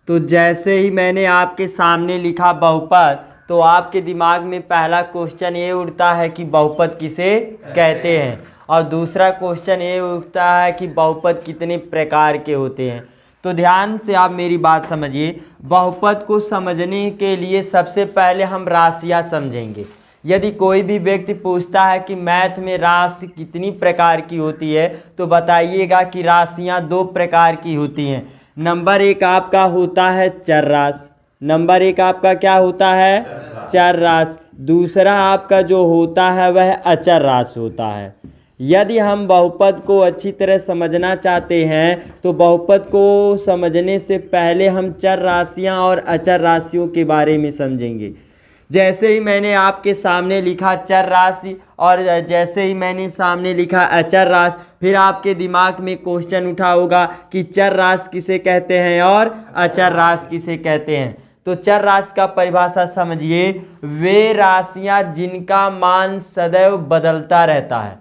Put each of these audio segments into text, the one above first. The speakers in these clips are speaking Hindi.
तो जैसे ही मैंने आपके सामने लिखा बहुपद, तो आपके दिमाग में पहला क्वेश्चन ये उठता है कि बहुपद किसे कहते हैं, और दूसरा क्वेश्चन ये उठता है कि बहुपद कितने प्रकार के होते हैं। तो ध्यान से आप मेरी बात समझिए। बहुपद को समझने के लिए सबसे पहले हम राशियाँ समझेंगे। यदि कोई भी व्यक्ति पूछता है कि मैथ में राशि कितनी प्रकार की होती है, तो बताइएगा कि राशियाँ 2 प्रकार की होती हैं। नंबर 1 आपका होता है चर राशि। नंबर 1 आपका क्या होता है? चर राशि। दूसरा आपका जो होता है वह अचर राशि होता है। यदि हम बहुपद को अच्छी तरह समझना चाहते हैं, तो बहुपद को समझने से पहले हम चर राशियाँ और अचर राशियों के बारे में समझेंगे। जैसे ही मैंने आपके सामने लिखा चर राशि और जैसे ही मैंने सामने लिखा अचर राशि, फिर आपके दिमाग में क्वेश्चन उठा होगा कि चर राशि किसे कहते हैं और अचर राशि किसे कहते हैं। तो चर राशि का परिभाषा समझिए, वे राशियां जिनका मान सदैव बदलता रहता है।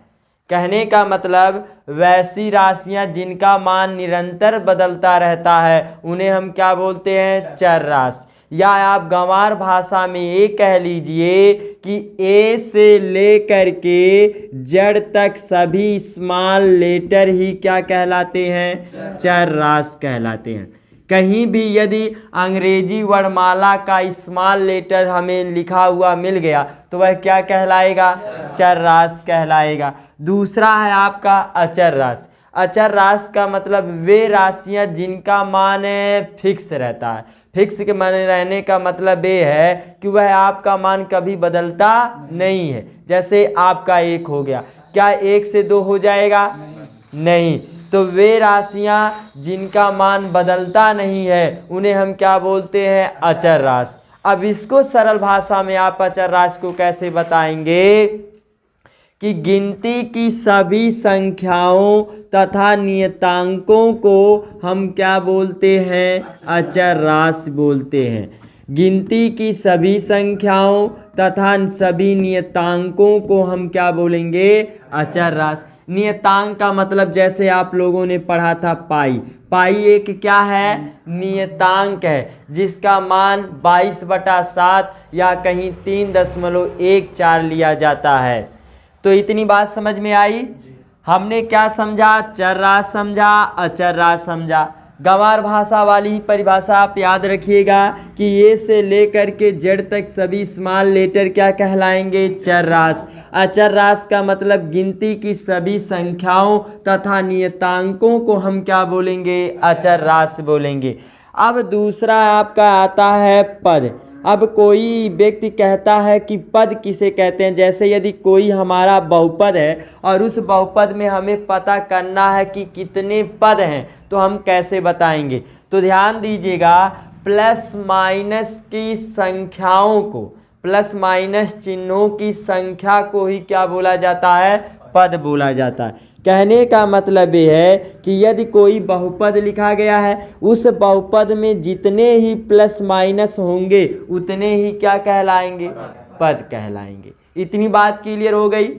कहने का मतलब वैसी राशियां जिनका मान निरंतर बदलता रहता है, उन्हें हम क्या बोलते हैं? चर राशि। या आप गंवार भाषा में ये कह लीजिए कि ए से लेकर के जेड तक सभी स्मॉल लेटर ही क्या कहलाते हैं? चर राशि कहलाते हैं। कहीं भी यदि अंग्रेजी वर्णमाला का स्मॉल लेटर हमें लिखा हुआ मिल गया, तो वह क्या कहलाएगा? चर राशि कहलाएगा। दूसरा है आपका अचर राशि। अचर राशि का मतलब वे राशियां जिनका मान फिक्स रहता है। फिक्स के मान रहने का मतलब ये है कि वह आपका मान कभी बदलता नहीं है। जैसे आपका 1 हो गया, क्या 1 से 2 हो जाएगा? नहीं। तो वे राशियां जिनका मान बदलता नहीं है, उन्हें हम क्या बोलते हैं? अचर राशि। अब इसको सरल भाषा में आप अचर राशि को कैसे बताएंगे कि गिनती की सभी संख्याओं तथा नियतांकों को हम क्या बोलते हैं? अचर राशि बोलते हैं। गिनती की सभी संख्याओं तथा सभी नियतांकों को हम क्या बोलेंगे? अचर राशि। नियतांक का मतलब जैसे आप लोगों ने पढ़ा था पाई। पाई एक क्या है? नियतांक है, जिसका मान 22/7 या कहीं 3.14 लिया जाता है। तो इतनी बात समझ में आई। हमने क्या समझा? चर राशि समझा, अचर राशि समझा। गंवार भाषा वाली ही परिभाषा आप याद रखिएगा कि ए से लेकर के जेड तक सभी स्मॉल लेटर क्या कहलाएंगे? चर राशि। अचर राशि का मतलब गिनती की सभी संख्याओं तथा नियतांकों को हम क्या बोलेंगे? अचर राशि बोलेंगे। अब दूसरा आपका आता है पद। अब कोई व्यक्ति कहता है कि पद किसे कहते हैं। जैसे यदि कोई हमारा बहुपद है और उस बहुपद में हमें पता करना है कि कितने पद हैं, तो हम कैसे बताएंगे? तो ध्यान दीजिएगा, प्लस माइनस की संख्याओं को, प्लस माइनस चिन्हों की संख्या को ही क्या बोला जाता है? पद बोला जाता है। कहने का मतलब ये है कि यदि कोई बहुपद लिखा गया है, उस बहुपद में जितने ही प्लस माइनस होंगे उतने ही क्या कहलाएंगे? पद कहलाएंगे। इतनी बात क्लियर हो गई।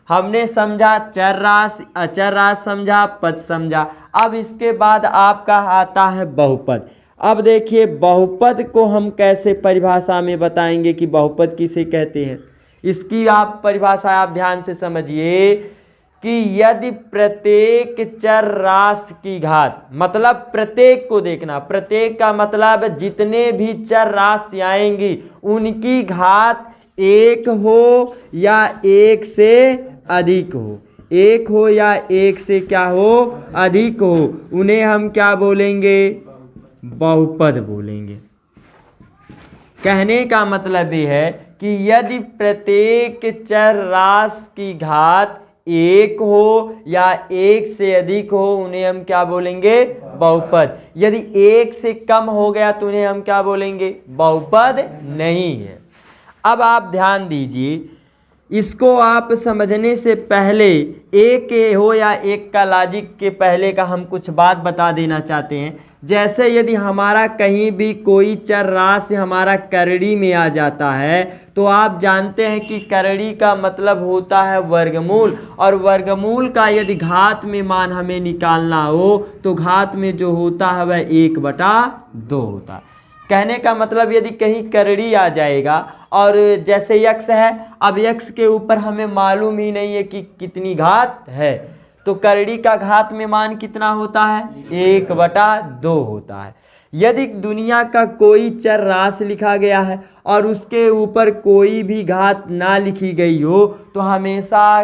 हमने समझा चर राशि, अचर राशि समझा, पद समझा। अब इसके बाद आपका आता है बहुपद। अब देखिए बहुपद को हम कैसे परिभाषा में बताएंगे कि बहुपद किसे कहते हैं। इसकी आप परिभाषा आप ध्यान से समझिए कि यदि प्रत्येक चर राशि की घात, मतलब प्रत्येक को देखना, प्रत्येक का मतलब जितने भी चर राशि आएंगी उनकी घात 1 हो या 1 से अधिक हो, 1 हो या 1 से क्या हो? अधिक हो, उन्हें हम क्या बोलेंगे? बहुपद बोलेंगे। कहने का मतलब ये है कि यदि प्रत्येक चर राशि की घात 1 हो या 1 से अधिक हो, उन्हें हम क्या बोलेंगे? बहुपद। यदि 1 से कम हो गया तो उन्हें हम क्या बोलेंगे? बहुपद नहीं है। अब आप ध्यान दीजिए इसको आप समझने से पहले एक हो या एक का लॉजिक के पहले का हम कुछ बात बता देना चाहते हैं। जैसे यदि हमारा कहीं भी कोई चर राशि हमारा करड़ी में आ जाता है तो आप जानते हैं कि करड़ी का मतलब होता है वर्गमूल, और वर्गमूल का यदि घात में मान हमें निकालना हो तो घात में जो होता है वह 1/2 होता है। कहने का मतलब यदि कहीं करड़ी आ जाएगा और जैसे x है, अब x के ऊपर हमें मालूम ही नहीं है कि कितनी घात है, तो करड़ी का घात में मान कितना होता है 1/2 होता है। यदि दुनिया का कोई चर राशि लिखा गया है और उसके ऊपर कोई भी घात ना लिखी गई हो तो हमेशा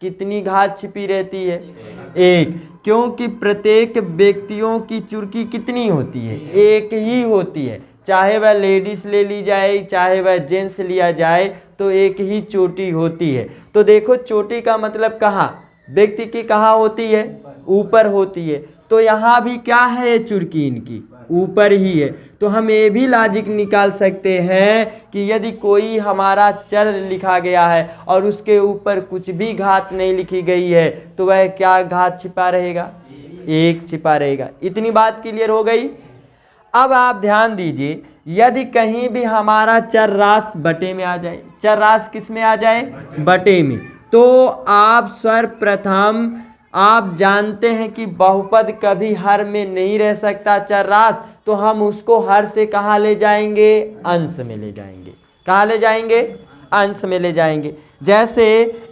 कितनी घात छिपी रहती है 1, क्योंकि प्रत्येक व्यक्तियों की चुर्की कितनी होती है 1 ही होती है। चाहे वह लेडीज ले ली जाए चाहे वह जेंट्स लिया जाए तो 1 ही चोटी होती है। तो देखो चोटी का मतलब कहाँ, व्यक्ति की कहाँ होती है, ऊपर होती है। तो यहाँ भी क्या है, चुर्की इनकी ऊपर ही है। तो हम ये भी लॉजिक निकाल सकते हैं कि यदि कोई हमारा चर लिखा गया है और उसके ऊपर कुछ भी घात नहीं लिखी गई है तो वह क्या घात छिपा रहेगा 1 छिपा रहेगा। इतनी बात क्लियर हो गई। अब आप ध्यान दीजिए, यदि कहीं भी हमारा चर राशि बटे में आ जाए, चर राशि किस में आ जाए, बटे में, तो आप सर्वप्रथम आप जानते हैं कि बहुपद कभी हर में नहीं रह सकता चर राशि, तो हम उसको हर से कहाँ ले जाएंगे, अंश में ले जाएंगे। कहाँ ले जाएंगे, अंश में ले जाएंगे। जैसे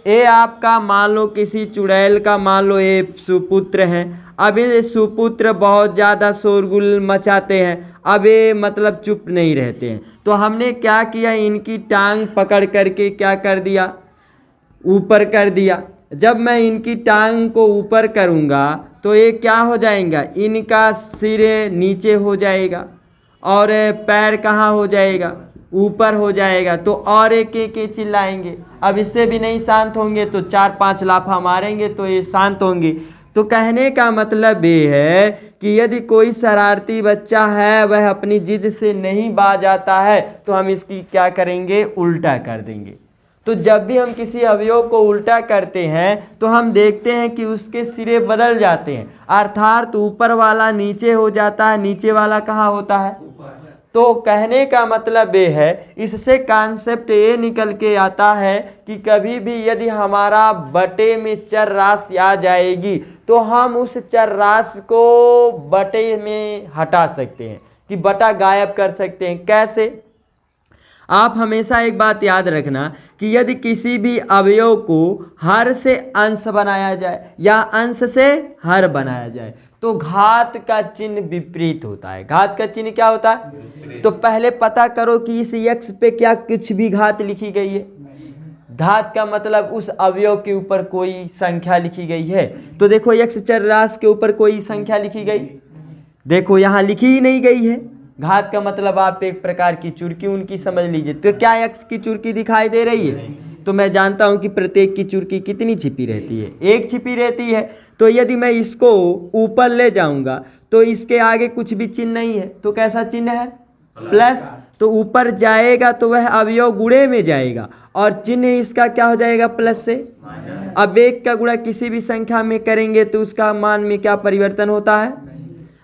ए आपका मान लो किसी चुड़ैल का मान लो ए सुपुत्र है। अब ये सुपुत्र बहुत ज़्यादा शोरगुल मचाते हैं, अब ये मतलब चुप नहीं रहते हैं। तो हमने क्या किया, इनकी टांग पकड़ करके क्या कर दिया, ऊपर कर दिया। जब मैं इनकी टांग को ऊपर करूँगा तो ये क्या हो जाएगा, इनका सिर नीचे हो जाएगा और पैर कहाँ हो जाएगा, ऊपर हो जाएगा। तो और एक चिल्लाएंगे। अब इससे भी नहीं शांत होंगे तो 4-5 लाफा मारेंगे तो ये शांत होंगे। तो कहने का मतलब ये है कि यदि कोई शरारती बच्चा है वह अपनी जिद से नहीं बाज आता है तो हम इसकी क्या करेंगे, उल्टा कर देंगे। तो जब भी हम किसी अवयव को उल्टा करते हैं तो हम देखते हैं कि उसके सिरे बदल जाते हैं, अर्थात ऊपर वाला नीचे हो जाता है, नीचे वाला कहाँ होता है। तो कहने का मतलब ये है, इससे कॉन्सेप्ट ये निकल के आता है कि कभी भी यदि हमारा बटे में चर राशि आ जाएगी तो हम उस चर राशि को बटे में हटा सकते हैं, कि बटा गायब कर सकते हैं। कैसे, आप हमेशा एक बात याद रखना कि यदि किसी भी अवयव को हर से अंश बनाया जाए या अंश से हर बनाया जाए तो घात का चिन्ह विपरीत होता है। घात का चिन्ह क्या होता है, तो पहले पता करो कि इस x पे क्या कुछ भी घात लिखी गई है। घात का मतलब उस अवयव के ऊपर कोई संख्या लिखी गई है। तो देखो x चर राशि के ऊपर कोई संख्या लिखी गई, देखो यहाँ लिखी ही नहीं गई है। घात का मतलब आप एक प्रकार की चुर्की उनकी समझ लीजिए। तो क्या x की चुर्की दिखाई दे रही है, तो मैं जानता हूं कि प्रत्येक की चुर्की कितनी छिपी रहती है, 1 छिपी रहती है। तो यदि मैं इसको ऊपर ले जाऊंगा तो इसके आगे कुछ भी चिन्ह नहीं है, तो कैसा चिन्ह है, प्लस। तो ऊपर जाएगा तो वह अवयव गुणे में जाएगा और चिन्ह इसका क्या हो जाएगा, प्लस से। अब 1 का गुणा किसी भी संख्या में करेंगे तो उसका मान में क्या परिवर्तन होता है।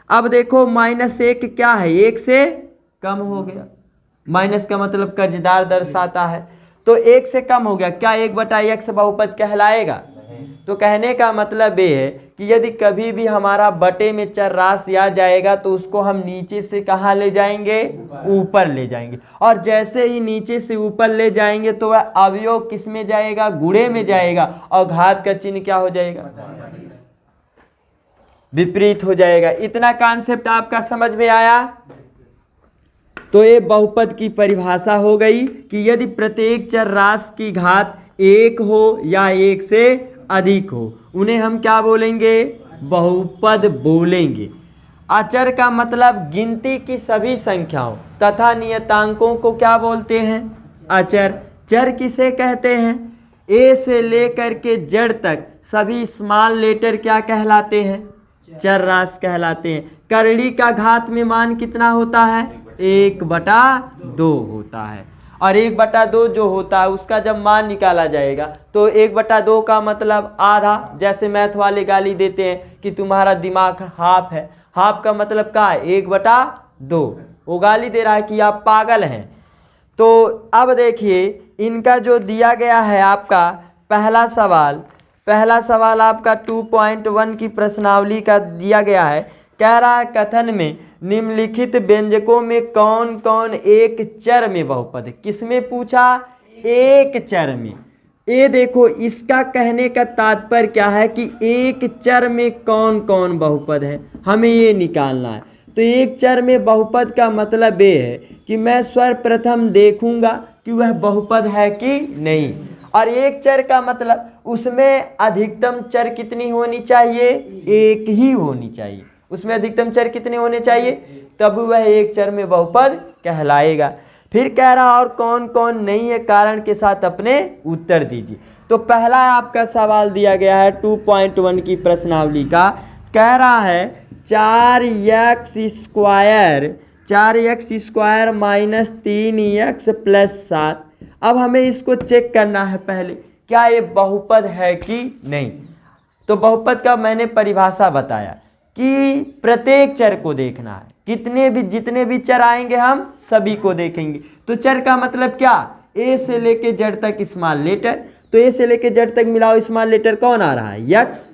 अब देखो -1 क्या है, 1 से कम हो गया। माइनस का मतलब कर्जदार दर्शाता है, तो 1 से कम हो गया, क्या 1/x बहुपद कहलाएगा। तो कहने का मतलब ये है कि यदि कभी भी हमारा बटे में चर राशि आ जाएगा तो उसको हम नीचे से कहाँ ले जाएंगे, ऊपर ले जाएंगे। और जैसे ही नीचे से ऊपर ले जाएंगे तो वह अवयव किस में जाएगा, गुणे में जाएगा और घात का चिन्ह क्या हो जाएगा, विपरीत हो जाएगा। इतना कॉन्सेप्ट आपका समझ में आया। तो ये बहुपद की परिभाषा हो गई कि यदि प्रत्येक चर राशि की घात 1 हो या 1 से अधिक हो उन्हें हम क्या बोलेंगे, बहुपद बोलेंगे। अचर का मतलब गिनती की सभी संख्याओं तथा नियतांकों को क्या बोलते हैं, अचर। चर किसे कहते हैं, ए से लेकर के जेड तक सभी स्मॉल लेटर क्या कहलाते हैं, चर राशि कहलाते हैं। करड़ी का घात में मान कितना होता है, 1/2 होता है। और 1/2 जो होता है उसका जब मान निकाला जाएगा तो 1/2 का मतलब आधा। जैसे मैथ वाले गाली देते हैं कि तुम्हारा दिमाग हाफ है, हाफ का मतलब क्या है? 1/2। वो गाली दे रहा है कि आप पागल हैं। तो अब देखिए इनका जो दिया गया है आपका पहला सवाल आपका 2.1 की प्रश्नावली का दिया गया है। कह रहा है कथन में निम्नलिखित व्यंजकों में कौन कौन एक चर में बहुपद है। किसमें पूछा? एक चर में। ये देखो इसका कहने का तात्पर्य क्या है कि एक चर में कौन कौन बहुपद है, हमें ये निकालना है। तो एक चर में बहुपद का मतलब ये है कि मैं सर्वप्रथम देखूंगा कि वह बहुपद है कि नहीं। और एक चर का मतलब उसमें अधिकतम चर कितनी होनी चाहिए? एक ही होनी चाहिए। उसमें अधिकतम चर कितने होने चाहिए? तब वह एक चर में बहुपद कहलाएगा। फिर कह रहा और कौन कौन नहीं है, कारण के साथ अपने उत्तर दीजिए। तो पहला आपका सवाल दिया गया है 2.1 की प्रश्नावली का। कह रहा है 4x² माइनस 3x प्लस 7। अब हमें इसको चेक करना है पहले, क्या ये बहुपद है कि नहीं। तो बहुपद का मैंने परिभाषा बताया कि प्रत्येक चर को देखना है, जितने भी चर आएंगे हम सभी को देखेंगे। तो चर का मतलब क्या? ए से लेके जेड तक स्मॉल लेटर। तो ए से लेके जेड तक मिलाओ, स्मॉल लेटर कौन आ रहा है? यक्स।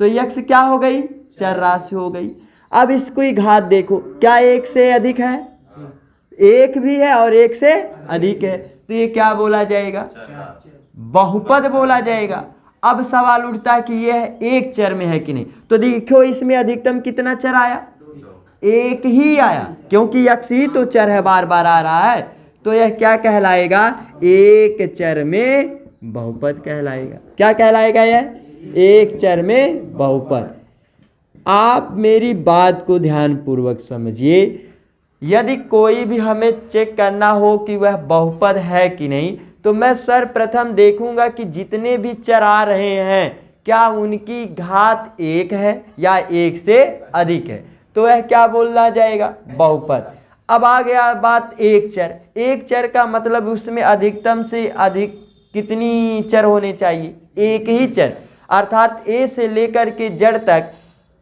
तो यक्स क्या हो गई? चर राशि हो गई। अब इसको ही घात देखो, क्या एक से अधिक है? एक भी है और एक से अधिक है, तो ये क्या बोला जाएगा? बहुपद बोला जाएगा। अब सवाल उठता है कि यह एक चर में है कि नहीं। तो देखो इसमें अधिकतम कितना चर आया? एक ही आया, क्योंकि यक्स ही तो चर है, बार बार आ रहा है। तो यह क्या कहलाएगा? एक चर में बहुपद कहलाएगा। क्या कहलाएगा यह? एक चर में बहुपद। आप मेरी बात को ध्यान पूर्वक समझिए। यदि कोई भी हमें चेक करना हो कि वह बहुपद है कि नहीं, तो मैं सर्वप्रथम देखूंगा कि जितने भी चर आ रहे हैं क्या उनकी घात एक है या एक से अधिक है, तो वह क्या बोलना जाएगा? बहुपद। अब आ गया बात एक चर। एक चर का मतलब उसमें अधिकतम से अधिक कितनी चर होने चाहिए? एक ही चर। अर्थात ए से लेकर के जेड तक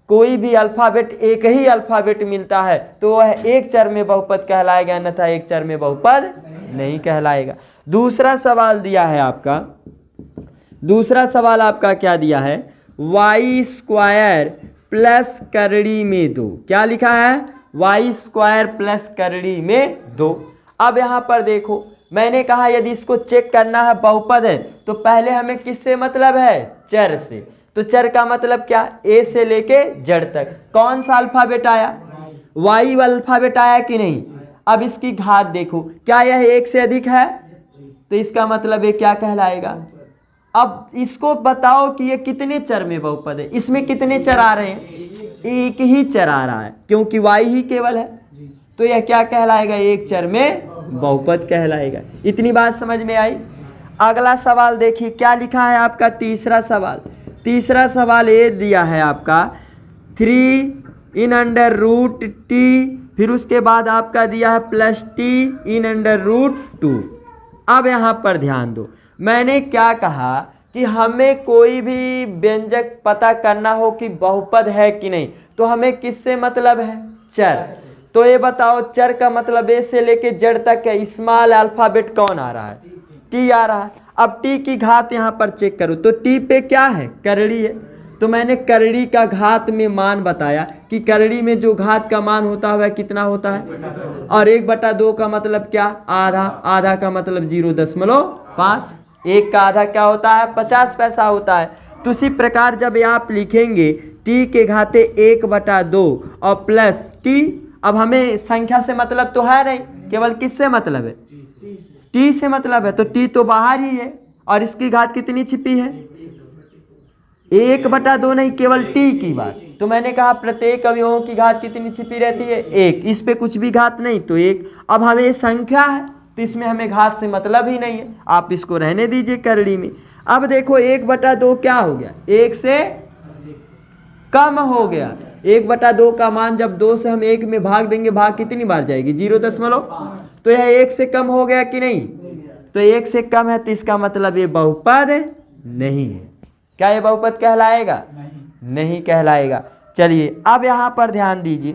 कोई भी अल्फाबेट एक ही अल्फाबेट मिलता है तो वह एक चर में बहुपद कहलाएगा, अन्यथा एक चर में बहुपद नहीं कहलाएगा। दूसरा सवाल दिया है आपका, दूसरा सवाल आपका क्या दिया है? y² प्लस करड़ी में 2। क्या लिखा है? y² प्लस करड़ी में 2। अब यहां पर देखो मैंने कहा यदि इसको चेक करना है बहुपद है तो पहले हमें किससे मतलब है? चर से। तो चर का मतलब क्या? ए से लेके जेड तक कौन सा अल्फाबेट आया? वाई अल्फाबेट आया कि नहीं। अब इसकी घात देखो, क्या यह एक से अधिक है? तो इसका मतलब ये क्या कहलाएगा? अब इसको बताओ कि ये कितने चर में बहुपद है। इसमें कितने चर आ रहे हैं? एक ही चर आ रहा है, क्योंकि वाई ही केवल है। तो यह क्या कहलाएगा? एक चर में बहुपद कहलाएगा। इतनी बात समझ में आई। अगला सवाल देखिए क्या लिखा है आपका तीसरा सवाल। तीसरा सवाल ये दिया है आपका 3/√t, फिर उसके बाद आपका दिया है +t/√2। अब यहाँ पर ध्यान दो, मैंने क्या कहा कि हमें कोई भी व्यंजक पता करना हो कि बहुपद है कि नहीं, तो हमें किससे मतलब है? चर। तो ये बताओ चर का मतलब ए से लेके जेड तक है, स्मॉल अल्फाबेट कौन आ रहा है? टी आ रहा है। अब टी की घात यहाँ पर चेक करो तो टी पे क्या है? करड़ी है। तो मैंने करड़ी का घात में मान बताया कि करड़ी में जो घात का मान होता है वह कितना होता है? और 1/2 का मतलब क्या? आधा। आधा का मतलब 0.5। एक का आधा क्या होता है? 50 पैसा होता है। तो उसी प्रकार जब आप लिखेंगे टी के घाते 1/2 और प्लस टी, अब हमें संख्या से मतलब तो है नहीं, केवल किससे मतलब है? टी से मतलब है। तो टी तो बाहर ही है और इसकी घात कितनी छिपी है? 1/2 नहीं, केवल टी की बात। तो मैंने कहा प्रत्येक अवयवों की घात कितनी छिपी रहती है? 1। इस पे कुछ भी घात नहीं तो 1। अब हमें संख्या है तो इसमें हमें घात से मतलब ही नहीं है, आप इसको रहने दीजिए करड़ी में। अब देखो 1/2 क्या हो गया? 1 से कम हो गया। 1/2 का मान जब 2 से हम 1 में भाग देंगे, भाग कितनी बार जाएगी? 0.5। तो यह एक से कम हो गया कि नहीं? तो एक से कम है तो इसका मतलब ये बहुपद नहीं है। क्या ये बहुपद कहलाएगा? नहीं कहलाएगा। चलिए अब यहाँ पर ध्यान दीजिए,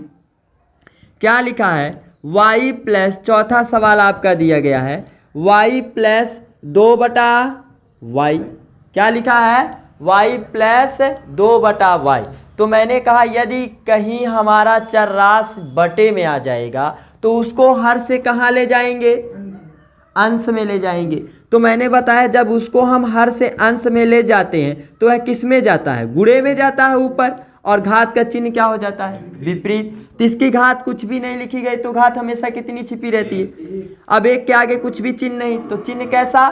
क्या लिखा है? y प्लस, चौथा सवाल आपका दिया गया है y प्लस 2/y। क्या लिखा है? y plus 2/y। तो मैंने कहा यदि कहीं हमारा चरराश बटे में आ जाएगा तो उसको हर से कहाँ ले जाएंगे? अंश में ले जाएंगे। तो मैंने बताया जब उसको हम हर से अंश में ले जाते हैं तो वह किस में जाता है? गुणे में जाता है ऊपर, और घात का चिन्ह क्या हो जाता है? विपरीत। तो इसकी घात कुछ भी नहीं लिखी गई तो घात हमेशा कितनी छिपी रहती है? अब एक के आगे कुछ भी चिन्ह नहीं तो चिन्ह कैसा?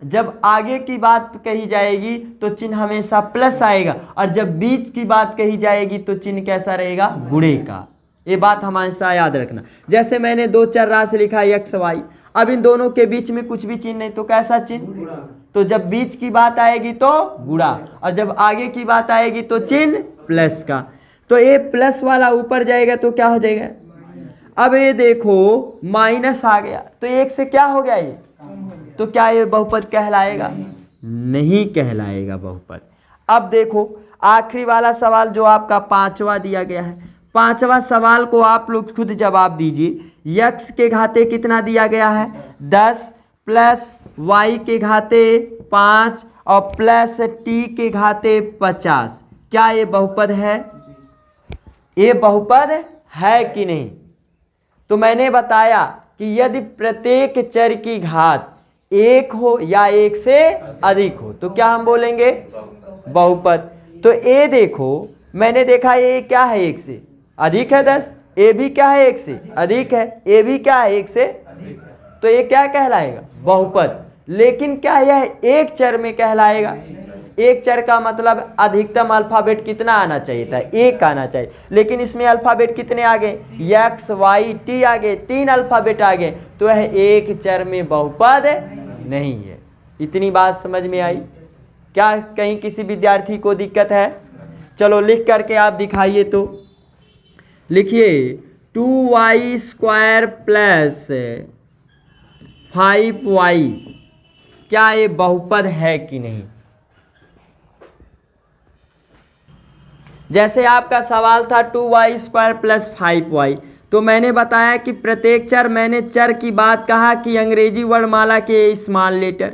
जब आगे की बात कही जाएगी तो चिन्ह हमेशा प्लस आएगा, और जब बीच की बात कही जाएगी तो चिन्ह कैसा रहेगा? गुणे का। ये बात हमेशा याद रखना। जैसे मैंने दो चरराशि लिखा x y, अब इन दोनों के बीच में कुछ भी चिन्ह नहीं तो कैसा चिन्ह? तो जब बीच की बात आएगी तो गुणा, और जब आगे की बात आएगी तो चिन्ह प्लस का। तो ये प्लस वाला ऊपर जाएगा तो क्या हो जाएगा? अब ये देखो माइनस आ गया तो एक से क्या हो गया ये? तो क्या ये बहुपद कहलाएगा? नहीं कहलाएगा बहुपद। अब देखो आखिरी वाला सवाल जो आपका पांचवा दिया गया है, पांचवा सवाल को आप लोग खुद जवाब दीजिए। x के घाते कितना दिया गया है? 10 प्लस y के घाते 5 और प्लस t के घाते 50। क्या ये बहुपद है? ये बहुपद है कि नहीं? तो मैंने बताया कि यदि प्रत्येक चर की घात एक हो या एक से अधिक हो तो क्या हम बोलेंगे? बहुपद। तो ये देखो मैंने देखा ये क्या है? एक से अधिक है 10। ए भी क्या है? एक से अधिक है। ए भी क्या है? एक से। तो ये क्या कहलाएगा? बहुपद। लेकिन क्या यह एक चर में कहलाएगा? एक चर का मतलब अधिकतम अल्फाबेट कितना आना चाहिए था? एक आना चाहिए, लेकिन इसमें अल्फाबेट कितने आ गए? एक्स वाई टी आ गए, 3 अल्फाबेट आ गए, तो यह एक चर में बहुपद नहीं है। इतनी बात समझ में आई? क्या कहीं किसी विद्यार्थी को दिक्कत है? चलो लिख करके आप दिखाइए। तो लिखिए 2y² प्लस 5y, क्या ये बहुपद है कि नहीं? जैसे आपका सवाल था 2y² प्लस 5y, तो मैंने बताया कि प्रत्येक चर, मैंने चर की बात कहा कि अंग्रेजी वर्णमाला के स्मॉल लेटर,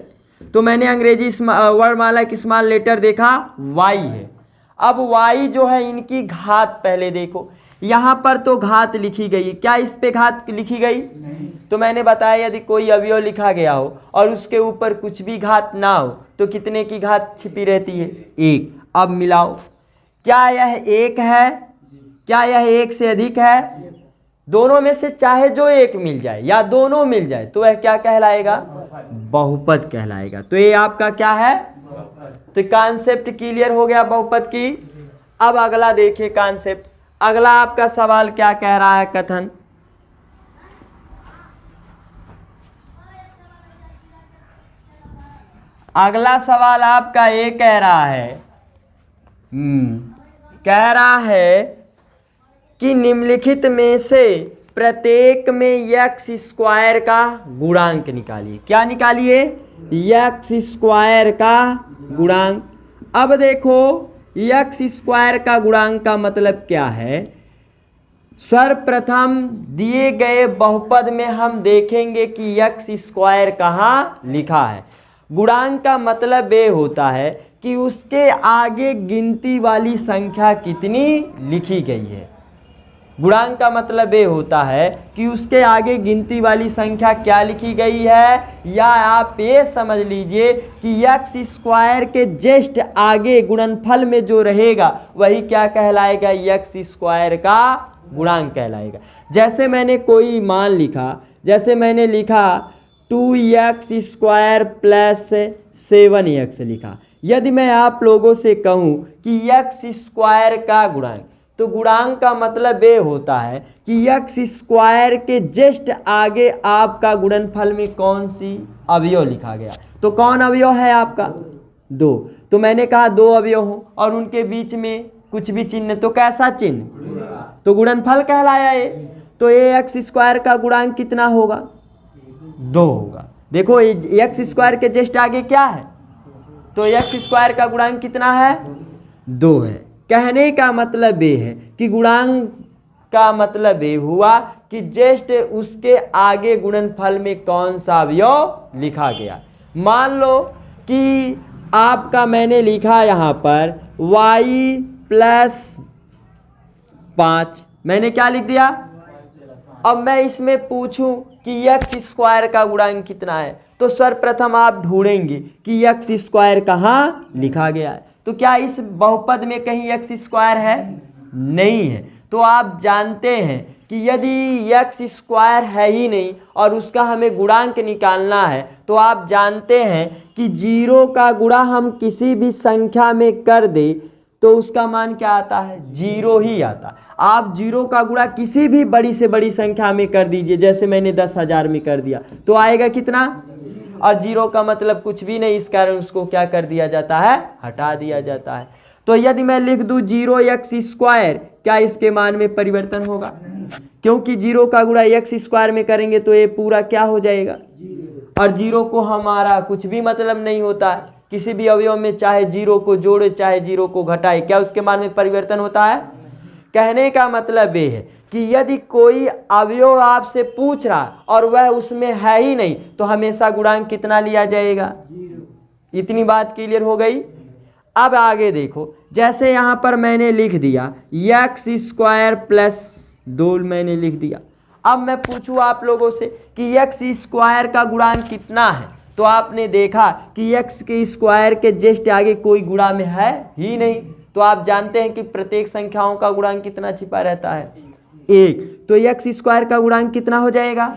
तो मैंने अंग्रेजी वर्णमाला की स्मॉल लेटर देखा y है। अब y जो है इनकी घात पहले देखो, यहाँ पर तो घात लिखी गई, क्या इस पे घात लिखी गई? नहीं। तो मैंने बताया यदि कोई अवयव लिखा गया हो और उसके ऊपर कुछ भी घात ना हो तो कितने की घात छिपी रहती है? 1। अब मिलाओ, क्या यह 1 है? क्या यह 1 से अधिक है? दोनों में से चाहे जो एक मिल जाए या दोनों मिल जाए तो वह क्या कहलाएगा? बहुपद कहलाएगा। तो ये आपका क्या है? तो कॉन्सेप्ट क्लियर हो गया बहुपद की। अब अगला देखिए कॉन्सेप्ट। अगला आपका सवाल क्या कह रहा है? कथन। अगला सवाल आपका ये कह रहा है, कह रहा है कि निम्नलिखित में से प्रत्येक में x² का गुणांक निकालिए। क्या निकालिए? x² का गुणांक। अब देखो x² का गुणांक का मतलब क्या है? सर्वप्रथम दिए गए बहुपद में हम देखेंगे कि x² कहाँ लिखा है। गुणांक का मतलब ये होता है कि उसके आगे गिनती वाली संख्या कितनी लिखी गई है। गुणांक का मतलब ये होता है कि उसके आगे गिनती वाली संख्या क्या लिखी गई है, या आप ये समझ लीजिए कि x² के जस्ट आगे गुणनफल में जो रहेगा वही क्या कहलाएगा? x² का गुणांक कहलाएगा। जैसे मैंने कोई मान लिखा, जैसे मैंने लिखा 2x² प्लस 7x लिखा। यदि मैं आप लोगों से कहूँ कि x² का गुणांक, तो गुणांक का मतलब ये होता है कि x² के जस्ट आगे आपका गुणनफल में कौन सी अवयव लिखा गया। तो कौन अवयव है आपका? 2। तो मैंने कहा 2 अवयव हो और उनके बीच में कुछ भी चिन्ह, तो कैसा चिन्ह? तो गुणनफल कहलाया ये। तो ए एक्स स्क्वायर का गुणांक कितना होगा? 2 होगा। देखो एक्स स्क्वायर के जस्ट आगे क्या है, तो एक्स स्क्वायर का गुणांक कितना है? 2 है। कहने का मतलब ये है कि गुणांक का मतलब ये हुआ कि जस्ट उसके आगे गुणनफल में कौन सा अवयव लिखा गया। मान लो कि आपका मैंने लिखा यहाँ पर y प्लस 5, मैंने क्या लिख दिया? अब मैं इसमें पूछूं कि एक्स स्क्वायर का गुणांक कितना है, तो सर्वप्रथम आप ढूंढेंगे कि एक्स स्क्वायर कहाँ लिखा गया है। तो क्या इस बहुपद में कहीं एक्स स्क्वायर है? नहीं है। तो आप जानते हैं कि यदि एक्स स्क्वायर है ही नहीं और उसका हमें गुणांक निकालना है, तो आप जानते हैं कि 0 का गुणा हम किसी भी संख्या में कर दे तो उसका मान क्या आता है? 0 ही आता है। आप 0 का गुणा किसी भी बड़ी से बड़ी संख्या में कर दीजिए, जैसे मैंने 10,000 में कर दिया, तो आएगा कितना? और 0 का मतलब कुछ भी नहीं, इस कारण उसको क्या कर दिया जाता है? हटा दिया जाता है। तो यदि मैं लिख दूं 0x स्क्वायर, क्या इसके मान में परिवर्तन होगा? क्योंकि 0 का गुणा x स्क्वायर में करेंगे तो ये पूरा क्या हो जाएगा? और 0 को हमारा कुछ भी मतलब नहीं होता है, किसी भी अवयव में चाहे 0 को जोड़े चाहे 0 को घटाए, क्या उसके मान में परिवर्तन होता है? कहने का मतलब ये है कि यदि कोई अवयव आपसे पूछ रहा और वह उसमें है ही नहीं, तो हमेशा गुणांक कितना लिया जाएगा? इतनी बात क्लियर हो गई। अब आगे देखो, जैसे यहाँ पर मैंने लिख दिया एक्स स्क्वायर प्लस 2 मैंने लिख दिया। अब मैं पूछूं आप लोगों से कि एक्स स्क्वायर का गुणांक कितना है, तो आपने देखा कि एक्स के स्क्वायर के जस्ट आगे कोई गुणा में है ही नहीं। तो आप जानते हैं कि प्रत्येक संख्याओं का गुणांक कितना छिपा रहता है? 1। तो एक्स स्क्वायर का गुणांक कितना हो जाएगा?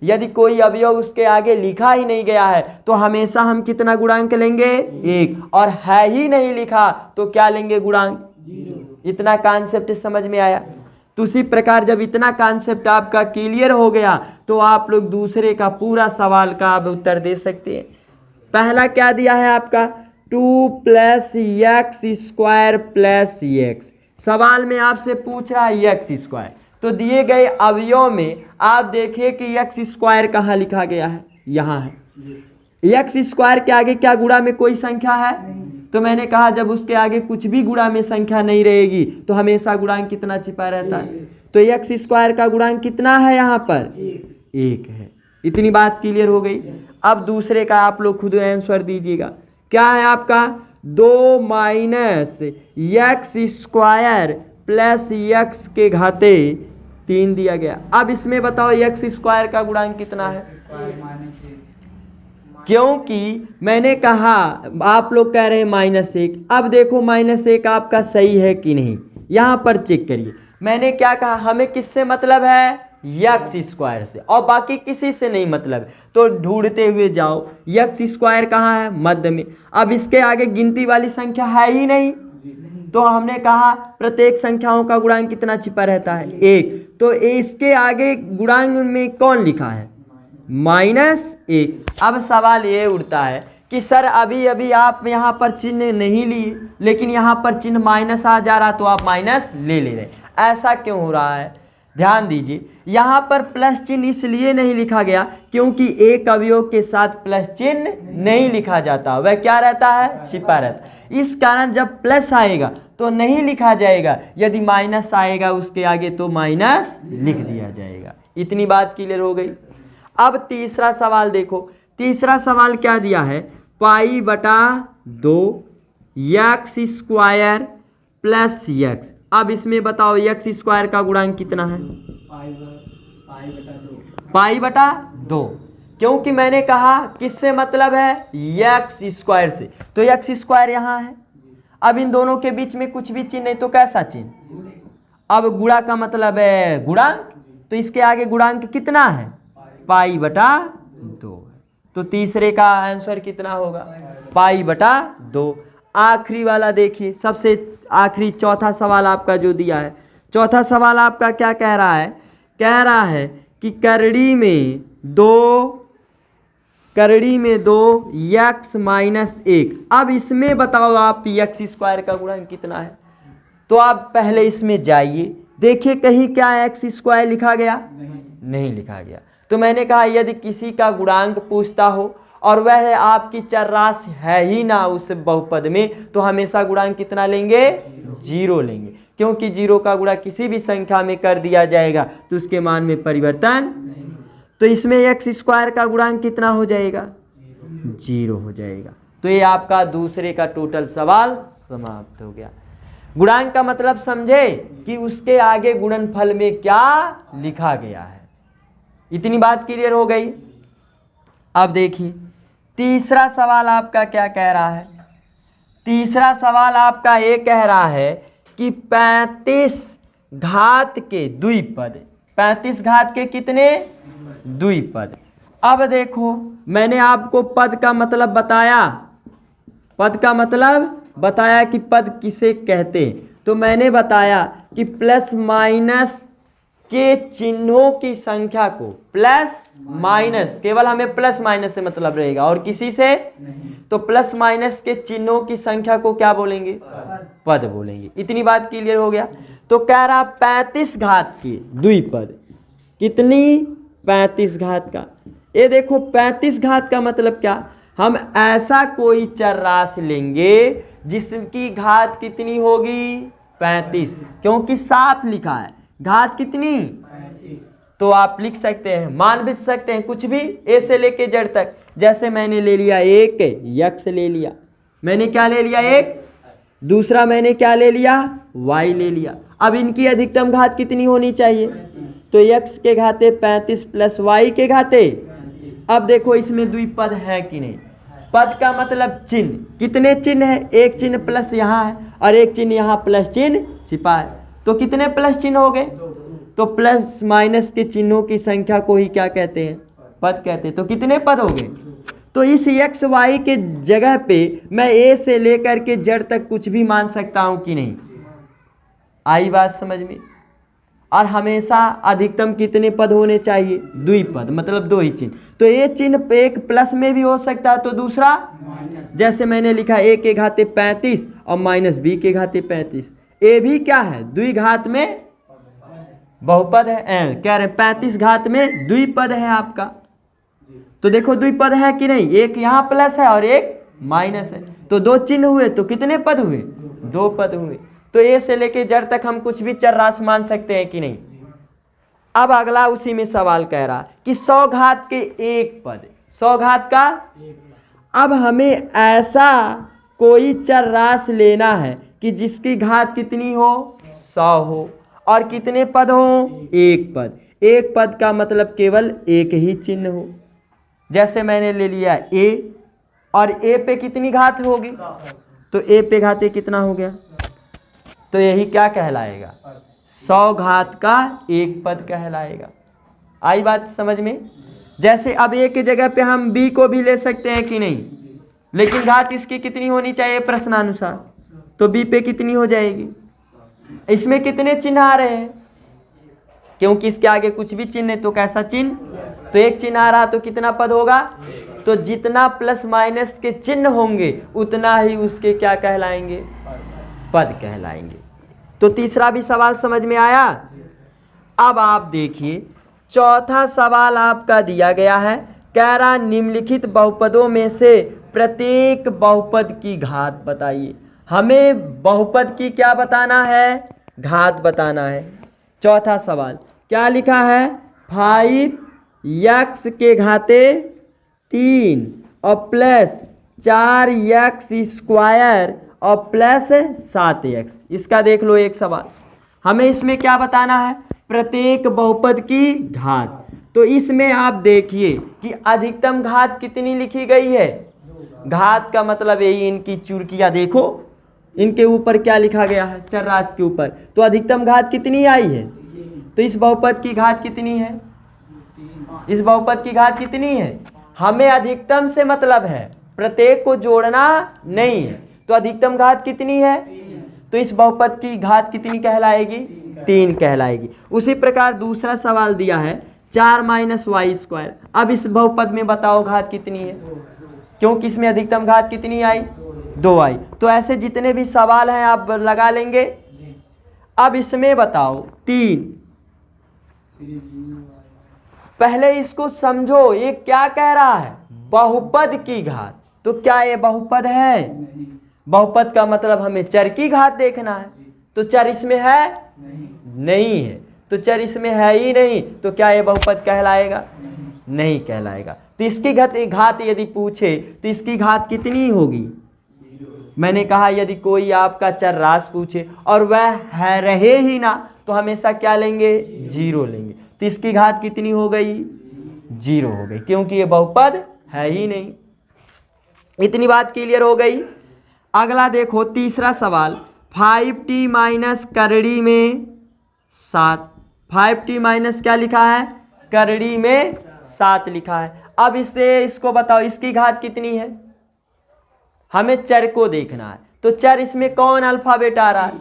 यदि कोई अवयव उसके आगे लिखा ही नहीं गया है तो हमेशा हम कितना गुणांक लेंगे? 1। और है ही नहीं लिखा तो क्या लेंगे? गुणांक 0। इतना कॉन्सेप्ट समझ में आया? तो उसी प्रकार जब इतना कॉन्सेप्ट आपका क्लियर हो गया तो आप लोग दूसरे का पूरा सवाल का आप उत्तर दे सकते हैं। पहला क्या दिया है आपका? 2 plus x square plus x. सवाल में आपसे पूछ रहा है एक्स स्क्वायर, तो दिए गए अवयव में आप देखिए कि एक्स स्क्वायर कहाँ लिखा गया है? यहाँ है। एक्स स्क्वायर के आगे क्या गुणा में कोई संख्या है? तो मैंने कहा जब उसके आगे कुछ भी गुणा में संख्या नहीं रहेगी तो हमेशा गुणांक कितना छिपा रहता है? तो एक्स स्क्वायर का गुणांक कितना है यहाँ पर? 1 है। इतनी बात क्लियर हो गई। अब दूसरे का आप लोग खुद आंसर दीजिएगा। क्या है आपका? 2 minus x square plus x के घाते 3 दिया गया। अब इसमें बताओ एक्स स्क्वायर का गुणांक कितना है? क्योंकि मैंने कहा आप लोग कह रहे हैं -1। अब देखो -1 आपका सही है कि नहीं, यहाँ पर चेक करिए। मैंने क्या कहा? हमें किससे मतलब है? एक्स स्क्वायर से, और बाकी किसी से नहीं मतलब। तो ढूंढते हुए जाओ, एक्स स्क्वायर कहाँ है? मध्य में। अब इसके आगे गिनती वाली संख्या है ही नहीं, तो हमने कहा प्रत्येक संख्याओं का गुणांक कितना छिपा रहता है? 1। तो इसके आगे गुणांक में कौन लिखा है? -1। अब सवाल ये उठता है कि सर अभी अभी आप यहाँ पर चिन्ह नहीं लिए, लेकिन यहाँ पर चिन्ह माइनस आ जा रहा, तो आप माइनस ले रहे, ऐसा क्यों हो रहा है? ध्यान दीजिए, यहाँ पर प्लस चिन्ह इसलिए नहीं लिखा गया क्योंकि एक अवयव के साथ प्लस चिन्ह नहीं लिखा जाता, वह क्या रहता है? छिपा रहता है। इस कारण जब प्लस आएगा तो नहीं लिखा जाएगा, यदि माइनस आएगा उसके आगे तो माइनस लिख दिया जाएगा। इतनी बात क्लियर हो गई। अब तीसरा सवाल देखो। तीसरा सवाल क्या दिया है? π/2 एक्स स्क्वायर प्लस एक्स। अब इसमें बताओ एक्स स्क्वायर का गुणांक कितना है? π/2। क्योंकि मैंने कहा किससे मतलब है? एक्स स्क्वायर से, तो एक्स स्क्वायर यहाँ है। अब इन दोनों के बीच में कुछ भी चिन्ह नहीं, तो कैसा चिन्ह? अब गुणा का मतलब है गुणांक, तो इसके आगे गुणांक कितना है? π/2। तो तीसरे का आंसर कितना होगा? π/2। आखिरी वाला देखिए, सबसे आखिरी चौथा सवाल आपका जो दिया है। चौथा सवाल आपका क्या कह रहा है? कह रहा है कि करड़ी में 2 एक्स -1। अब इसमें बताओ आप एक्स स्क्वायर का गुणांक कितना है? तो आप पहले इसमें जाइए, देखिए कहीं क्या एक्स स्क्वायर लिखा गया? नहीं लिखा गया। तो मैंने कहा यदि किसी का गुणांक पूछता हो और वह आपकी चर राशि है ही ना उस बहुपद में, तो हमेशा गुणांक कितना लेंगे? 0 लेंगे, क्योंकि 0 का गुणा किसी भी संख्या में कर दिया जाएगा तो उसके मान में परिवर्तन। तो इसमें एक्स स्क्वायर का गुणांक कितना हो जाएगा? 0 हो जाएगा। तो ये आपका दूसरे का टोटल सवाल समाप्त हो गया। गुणांक का मतलब समझे कि उसके आगे गुणनफल में क्या लिखा गया है। इतनी बात क्लियर हो गई। अब देखिए तीसरा सवाल आपका क्या कह रहा है। तीसरा सवाल आपका ये कह रहा है कि 35 घात के द्विपद, 35 घात के कितने द्विपद। अब देखो मैंने आपको पद का मतलब बताया, पद का मतलब बताया कि पद किसे कहते हैं। तो मैंने बताया कि प्लस माइनस के चिन्हों की संख्या को, प्लस माइनस, केवल हमें प्लस माइनस से मतलब रहेगा और किसी से नहीं। तो प्लस माइनस के चिन्हों की संख्या को क्या बोलेंगे? पद बोलेंगे। इतनी बात क्लियर हो गया। तो कह रहा 35 घात के द्विपद, कितनी? 35 घात का। ये देखो 35 घात का मतलब क्या? हम ऐसा कोई चर राशि लेंगे जिसकी घात कितनी होगी? 35, क्योंकि साफ लिखा है घात कितनी। तो आप लिख सकते हैं, मान भी सकते हैं कुछ भी, ए से लेके जेड तक। जैसे मैंने ले लिया एक यक्स ले लिया, मैंने क्या ले लिया? एक। दूसरा मैंने क्या ले लिया? वाई ले लिया। अब इनकी अधिकतम घात कितनी होनी चाहिए? तो यक्स के घाते 35 प्लस वाई के घाते। अब देखो इसमें द्विपद है कि नहीं? पद का मतलब चिन्ह, कितने चिन्ह है? एक चिन्ह प्लस यहाँ है और एक चिन्ह यहाँ प्लस चिन्ह छिपा है। तो कितने प्लस चिन्ह हो गए? तो प्लस माइनस के चिन्हों की संख्या को ही क्या कहते हैं? पद कहते हैं। तो कितने पद हो गए? तो इस एक्स वाई के जगह पे मैं ए से लेकर के जेड तक कुछ भी मान सकता हूं कि नहीं? आई बात समझ में? और हमेशा अधिकतम कितने पद होने चाहिए? द्विपद, मतलब दो ही चिन्ह। तो ये चिन्ह एक प्लस में भी हो सकता है तो दूसरा, जैसे मैंने लिखा ए के घाते 35 और माइनस बी के घाते 35। ए भी क्या है? द्विघात में बहुपद है। कह रहे 35 घात में द्विपद है आपका। तो देखो द्विपद है कि नहीं? एक यहाँ प्लस है और एक माइनस है, तो दो चिन्ह हुए तो कितने पद हुए? 2 पद हुए। तो ए से लेके जेड तक हम कुछ भी चर राशि मान सकते हैं कि नहीं? अब अगला उसी में सवाल कह रहा कि 100 घात के एक पद, 100 घात का। अब हमें ऐसा कोई चर राशि लेना है कि जिसकी घात कितनी हो? 100 हो और कितने पद हो? एक पद। एक पद का मतलब केवल एक ही चिन्ह हो। जैसे मैंने ले लिया ए और ए पे कितनी घात होगी? तो ए पे घाते कितना हो गया? तो यही क्या कहलाएगा? 100 घात का एक पद कहलाएगा। आई बात समझ में? जैसे अब ए की जगह पे हम बी को भी ले सकते हैं कि नहीं? लेकिन घात इसकी कितनी होनी चाहिए प्रश्नानुसार? तो बी पे कितनी हो जाएगी? इसमें कितने चिन्ह आ रहे हैं? क्योंकि इसके आगे कुछ भी चिन्ह है तो कैसा चिन्ह? तो एक चिन्ह आ रहा तो कितना पद होगा? तो जितना प्लस माइनस के चिन्ह होंगे उतना ही उसके क्या कहलाएंगे? पद कहलाएंगे। तो तीसरा भी सवाल समझ में आया। अब आप देखिए चौथा सवाल आपका दिया गया है, कह रहा निम्नलिखित बहुपदों में से प्रत्येक बहुपद की घात बताइए। हमें बहुपद की क्या बताना है? घात बताना है। चौथा सवाल क्या लिखा है? 5x के घाते 3 और प्लस 4x स्क्वायर और प्लस 7x। इसका देख लो एक सवाल। हमें इसमें क्या बताना है? प्रत्येक बहुपद की घात। तो इसमें आप देखिए कि अधिकतम घात कितनी लिखी गई है? घात का मतलब यही इनकी चुरकियां देखो, इनके ऊपर क्या लिखा गया है? चर राशि के ऊपर। तो अधिकतम घात कितनी आई है? तो इस बहुपद की घात कितनी है? इस बहुपद की घात कितनी है? हमें अधिकतम से मतलब है, प्रत्येक को जोड़ना नहीं है। तो अधिकतम घात कितनी है? तो इस बहुपद की घात कितनी कहलाएगी? 3 कहलाएगी। उसी प्रकार दूसरा सवाल दिया है 4 माइनस वाई स्क्वायर। अब इस बहुपद में बताओ घात कितनी है? क्योंकि इसमें अधिकतम घात कितनी आई? 2 आई। तो ऐसे जितने भी सवाल हैं आप लगा लेंगे। अब इसमें बताओ 3, पहले इसको समझो, ये क्या कह रहा है, बहुपद की घात। तो क्या ये बहुपद है? बहुपद का मतलब हमें चर की घात देखना है, तो चर इसमें है नहीं है, तो चर इसमें है ही नहीं, तो क्या ये बहुपद कहलाएगा? नहीं कहलाएगा। तो इसकी घात यदि पूछे तो इसकी घात कितनी होगी? मैंने कहा यदि कोई आपका चर राशि पूछे और वह है रहे ही ना, तो हमेशा क्या लेंगे? 0 लेंगे। तो इसकी घात कितनी हो गई? 0 हो गई, क्योंकि ये बहुपद है ही नहीं। इतनी बात क्लियर हो गई। अगला देखो तीसरा सवाल, 5t माइनस करड़ी में 7। 5t माइनस क्या लिखा है? करड़ी में 7 लिखा है। अब इसको बताओ इसकी घात कितनी है? हमें चर को देखना है, तो चर इसमें कौन अल्फाबेट आ रहा है?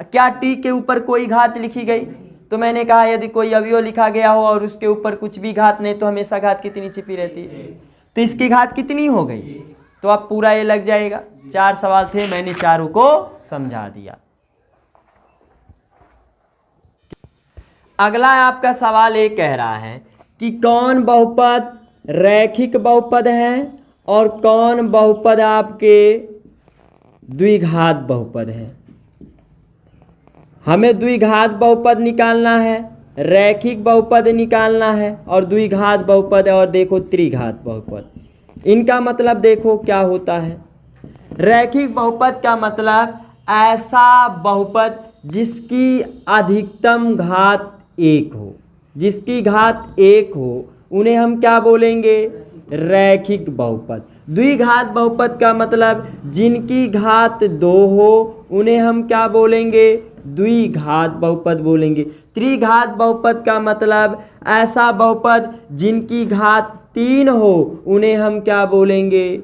क्या टी के ऊपर कोई घात लिखी गई? तो मैंने कहा यदि कोई अवयव लिखा गया हो और उसके ऊपर कुछ भी घात नहीं, तो हमेशा घात कितनी छिपी रहती है? तो इसकी घात कितनी हो गई? तो अब पूरा ये लग जाएगा। 4 सवाल थे, मैंने चारों को समझा दिया। अगला आपका सवाल ये कह रहा है कि कौन बहुपद रैखिक बहुपद है और कौन बहुपद आपके द्विघात बहुपद है। हमें द्विघात बहुपद निकालना है, रैखिक बहुपद निकालना है और द्विघात बहुपद और देखो त्रिघात बहुपद। इनका मतलब देखो क्या होता है। रैखिक बहुपद का मतलब ऐसा बहुपद जिसकी अधिकतम घात 1 हो, जिसकी घात 1 हो, उन्हें हम क्या बोलेंगे? रैखिक बहुपद। द्विघात बहुपद का मतलब जिनकी घात 2 हो, उन्हें हम क्या बोलेंगे? द्विघात बहुपद बोलेंगे। त्रिघात बहुपद का मतलब ऐसा बहुपद जिनकी घात 3 हो, उन्हें हम क्या बोलेंगे?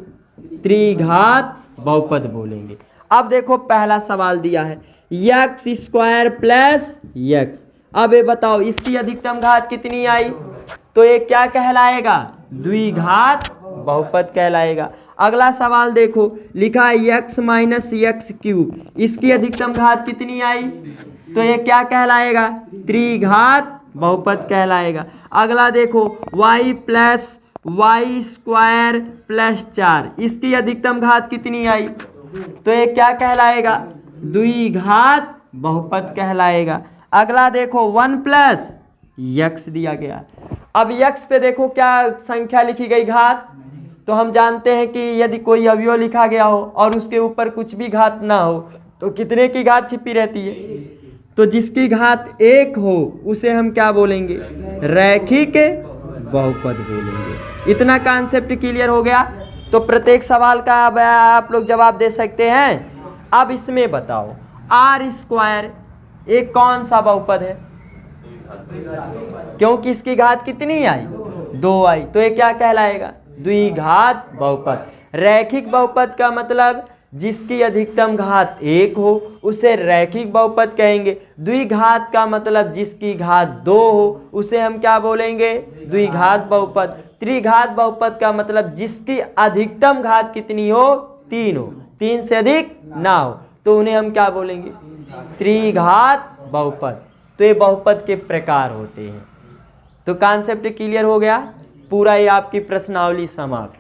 त्रिघात बहुपद बोलेंगे। अब देखो पहला सवाल दिया है x² प्लस x। अब ये बताओ इसकी अधिकतम घात कितनी आई? तो ये क्या कहलाएगा? द्विघात बहुपद कहलाएगा। अगला सवाल देखो, लिखा है x माइनस एक्स क्यूब, इसकी अधिकतम घात कितनी आई? तो ये क्या कहलाएगा? त्रिघात बहुपद कहलाएगा। अगला देखो y plus Y square plus 4, इसकी अधिकतम घात कितनी आई? तो ये क्या कहलाएगा? द्विघात बहुपद कहलाएगा। अगला देखो 1 प्लस x दिया गया। अब x पे देखो क्या संख्या लिखी गई? घात। तो हम जानते हैं कि यदि कोई अवयव लिखा गया हो और उसके ऊपर कुछ भी घात ना हो, तो कितने की घात छिपी रहती है? तो जिसकी घात 1 हो उसे हम क्या बोलेंगे? रैखिक बहुपद बोलेंगे। इतना कॉन्सेप्ट क्लियर हो गया। तो प्रत्येक सवाल का अब आप लोग जवाब दे सकते हैं। अब इसमें बताओ r² एक कौन सा बहुपद है? क्योंकि इसकी घात कितनी आई? 2 आई, तो ये क्या कहलाएगा? द्विघात बहुपद। रैखिक बहुपद का मतलब जिसकी अधिकतम घात 1 हो उसे रैखिक बहुपद कहेंगे। द्विघात का मतलब जिसकी घात 2 हो उसे हम क्या बोलेंगे? द्विघात बहुपद। त्रिघात बहुपद का मतलब जिसकी अधिकतम घात कितनी हो? 3 हो, 3 से अधिक ना हो, तो उन्हें हम क्या बोलेंगे? त्रिघात बहुपद। तो ये बहुपद के प्रकार होते हैं। तो कॉन्सेप्ट क्लियर हो गया। पूरा ये आपकी प्रश्नावली समाप्त।